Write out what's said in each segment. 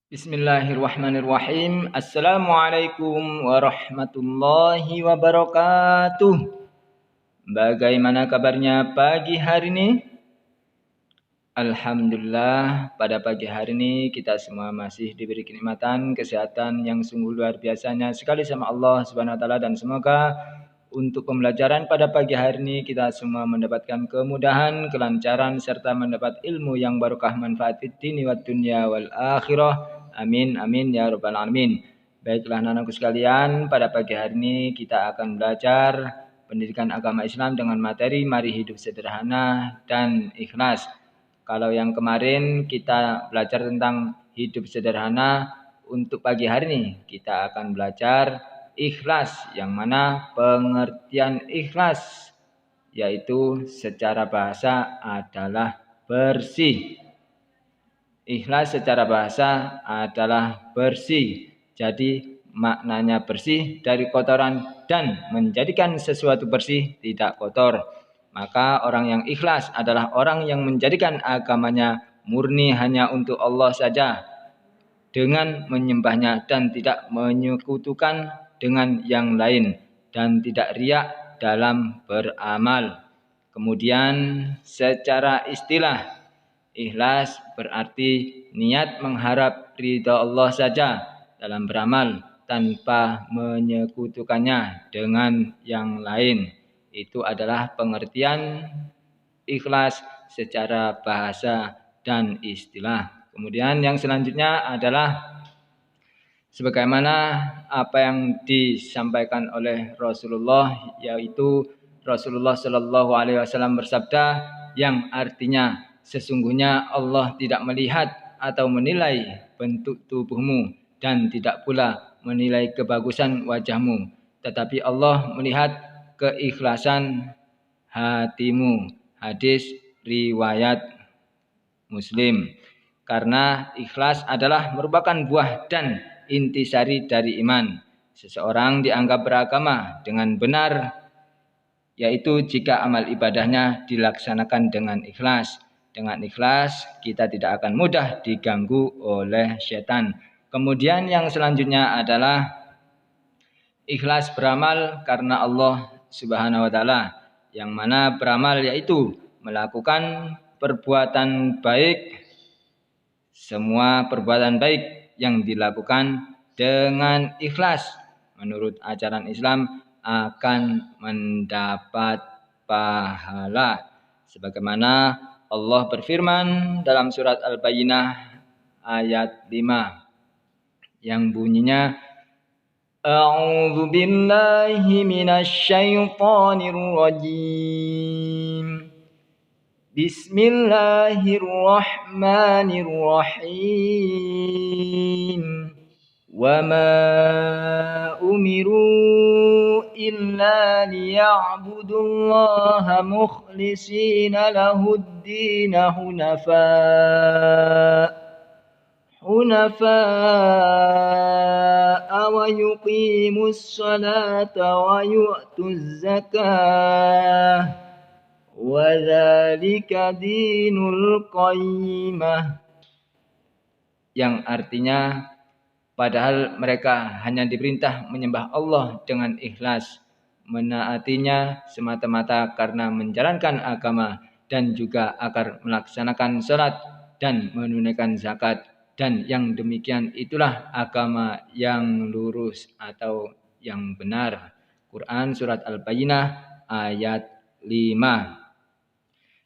Bismillahirrahmanirrahim. Assalamualaikum warahmatullahi wabarakatuh. Bagaimana kabarnya pagi hari ini? Alhamdulillah, pada pagi hari ini kita semua masih diberi kenikmatan, kesehatan yang sungguh luar biasanya sekali sama Allah Subhanahu wa taala, dan semoga untuk pembelajaran pada pagi hari ini kita semua mendapatkan kemudahan, kelancaran serta mendapat ilmu yang barokah, manfaat fid dini wad dunya wal akhirah. Amin amin ya rabbal alamin. Baiklah anak-anakku sekalian, pada pagi hari ini kita akan belajar pendidikan agama Islam dengan materi mari hidup sederhana dan ikhlas. Kalau yang kemarin kita belajar tentang hidup sederhana, untuk pagi hari ini kita akan belajar ikhlas, yang mana pengertian ikhlas yaitu secara bahasa adalah bersih. Ikhlas secara bahasa adalah bersih. Jadi maknanya bersih dari kotoran dan menjadikan sesuatu bersih tidak kotor. Maka orang yang ikhlas adalah orang yang menjadikan agamanya murni hanya untuk Allah saja, dengan menyembahnya dan tidak menyekutukan dengan yang lain, dan tidak riak dalam beramal. Kemudian secara istilah, ikhlas berarti niat mengharap ridha Allah saja dalam beramal tanpa menyekutukannya dengan yang lain. Itu adalah pengertian ikhlas secara bahasa dan istilah. Kemudian yang selanjutnya adalah sebagaimana apa yang disampaikan oleh Rasulullah, yaitu Rasulullah Shallallahu Alaihi Wasallam bersabda, yang artinya sesungguhnya Allah tidak melihat atau menilai bentuk tubuhmu dan tidak pula menilai kebagusan wajahmu, tetapi Allah melihat keikhlasan hatimu. Hadis riwayat Muslim. Karena ikhlas adalah merupakan buah dan intisari dari iman. Seseorang dianggap beragama dengan benar, yaitu jika amal ibadahnya dilaksanakan dengan ikhlas. Dengan ikhlas kita tidak akan mudah diganggu oleh setan. Kemudian yang selanjutnya adalah ikhlas beramal karena Allah Subhanahu wa taala, yang mana beramal yaitu melakukan perbuatan baik. Semua perbuatan baik yang dilakukan dengan ikhlas menurut ajaran Islam akan mendapat pahala. Sebagaimana Allah berfirman dalam surat Al-Bayyinah ayat 5 yang bunyinya, A'udzu billahi minasy syaithanir rajim. Bismillahirrahmanirrahim. Wa ma umiru illa liya'budullaha mukhlishina lahud-din hunafa wa yuqimus salata wa yu'tuz zakah wadzalika dinul qayyimah, yang artinya padahal mereka hanya diperintah menyembah Allah dengan ikhlas, menaatinya semata-mata karena menjalankan agama, dan juga agar melaksanakan salat dan menunaikan zakat, dan yang demikian itulah agama yang lurus atau yang benar. Quran surat Al-Bayyinah ayat 5.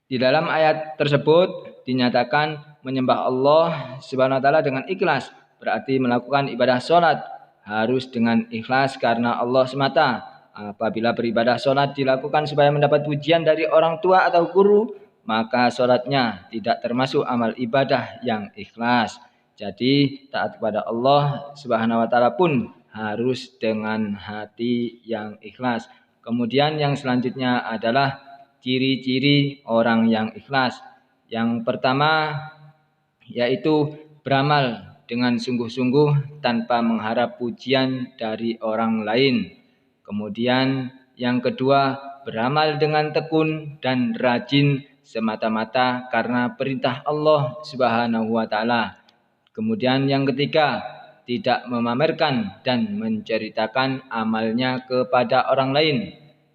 Di dalam ayat tersebut dinyatakan menyembah Allah Subhanahu wa taala dengan ikhlas berarti melakukan ibadah sholat harus dengan ikhlas karena Allah semata. Apabila beribadah sholat dilakukan supaya mendapat pujian dari orang tua atau guru, maka sholatnya tidak termasuk amal ibadah yang ikhlas. Jadi taat kepada Allah Subhanahu wa taala pun harus dengan hati yang ikhlas. Kemudian yang selanjutnya adalah ciri-ciri orang yang ikhlas. Yang pertama yaitu beramal dengan sungguh-sungguh tanpa mengharap pujian dari orang lain. Kemudian yang kedua, beramal dengan tekun dan rajin semata-mata karena perintah Allah Subhanahu wa taala. Kemudian yang ketiga, tidak memamerkan dan menceritakan amalnya kepada orang lain.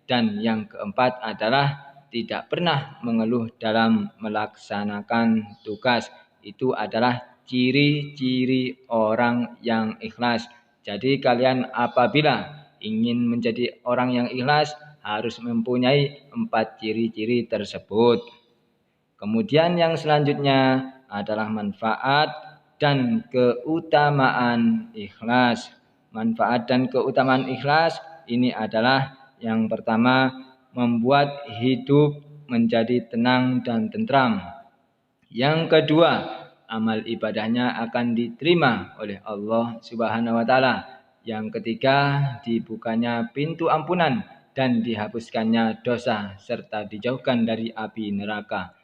Dan yang keempat adalah tidak pernah mengeluh dalam melaksanakan tugas. Itu adalah ciri-ciri orang yang ikhlas. Jadi kalian apabila ingin menjadi orang yang ikhlas harus mempunyai 4 ciri-ciri tersebut. Kemudian yang selanjutnya adalah manfaat dan keutamaan ikhlas. Manfaat dan keutamaan ikhlas ini adalah yang pertama, membuat hidup menjadi tenang dan tentram. Yang kedua, amal ibadahnya akan diterima oleh Allah Subhanahu wa taala. Yang ketiga, dibukanya pintu ampunan dan dihapuskannya dosa serta dijauhkan dari api neraka.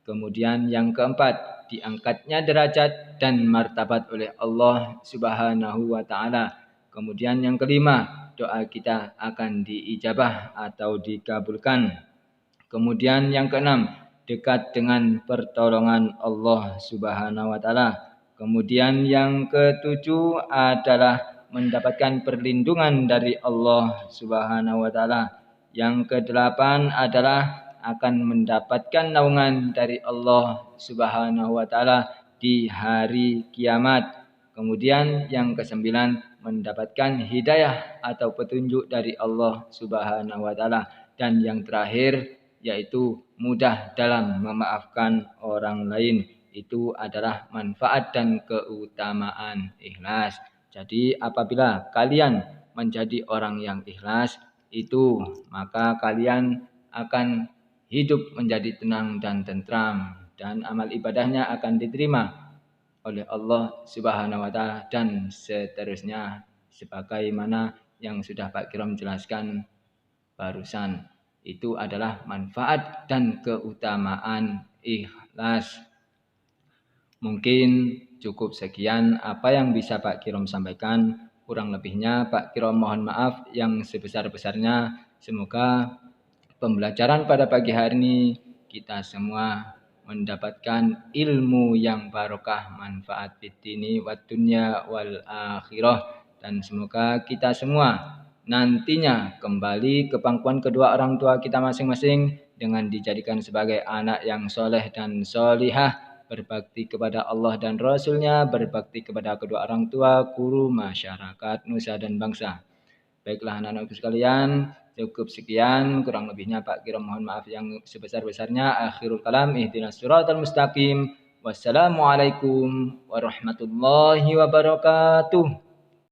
Kemudian yang keempat, diangkatnya derajat dan martabat oleh Allah Subhanahu wa taala. Kemudian yang kelima, doa kita akan diijabah atau dikabulkan. Kemudian yang keenam, dekat dengan pertolongan Allah Subhanahu wa taala. Kemudian yang ketujuh adalah mendapatkan perlindungan dari Allah Subhanahu wa taala. Yang kedelapan adalah akan mendapatkan naungan dari Allah Subhanahu wa taala di hari kiamat. Kemudian yang kesembilan, mendapatkan hidayah atau petunjuk dari Allah Subhanahu wa taala. Dan yang terakhir yaitu mudah dalam memaafkan orang lain. Itu adalah manfaat dan keutamaan ikhlas. Jadi apabila kalian menjadi orang yang ikhlas itu, maka kalian akan hidup menjadi tenang dan tentram, dan amal ibadahnya akan diterima oleh Allah Subhanahu wa taala dan seterusnya sebagaimana yang sudah Pak Kiram jelaskan barusan. Itu adalah manfaat dan keutamaan ikhlas. Mungkin cukup sekian apa yang bisa Pak Kiram sampaikan. Kurang lebihnya Pak Kiram mohon maaf yang sebesar-besarnya. Semoga pembelajaran pada pagi hari ini kita semua mendapatkan ilmu yang barokah, manfaat fitini wa dunya wal akhirah, dan semoga kita semua nantinya kembali ke pangkuan kedua orang tua kita masing-masing dengan dijadikan sebagai anak yang soleh dan solihah, berbakti kepada Allah dan Rasulnya, berbakti kepada kedua orang tua, guru, masyarakat, nusa dan bangsa. Baiklah anak-anakku sekalian, cukup sekian, kurang lebihnya Pak Kiram mohon maaf yang sebesar-besarnya. Akhirul kalam, ihdinas siratal mustaqim. Wassalamualaikum warahmatullahi wabarakatuh.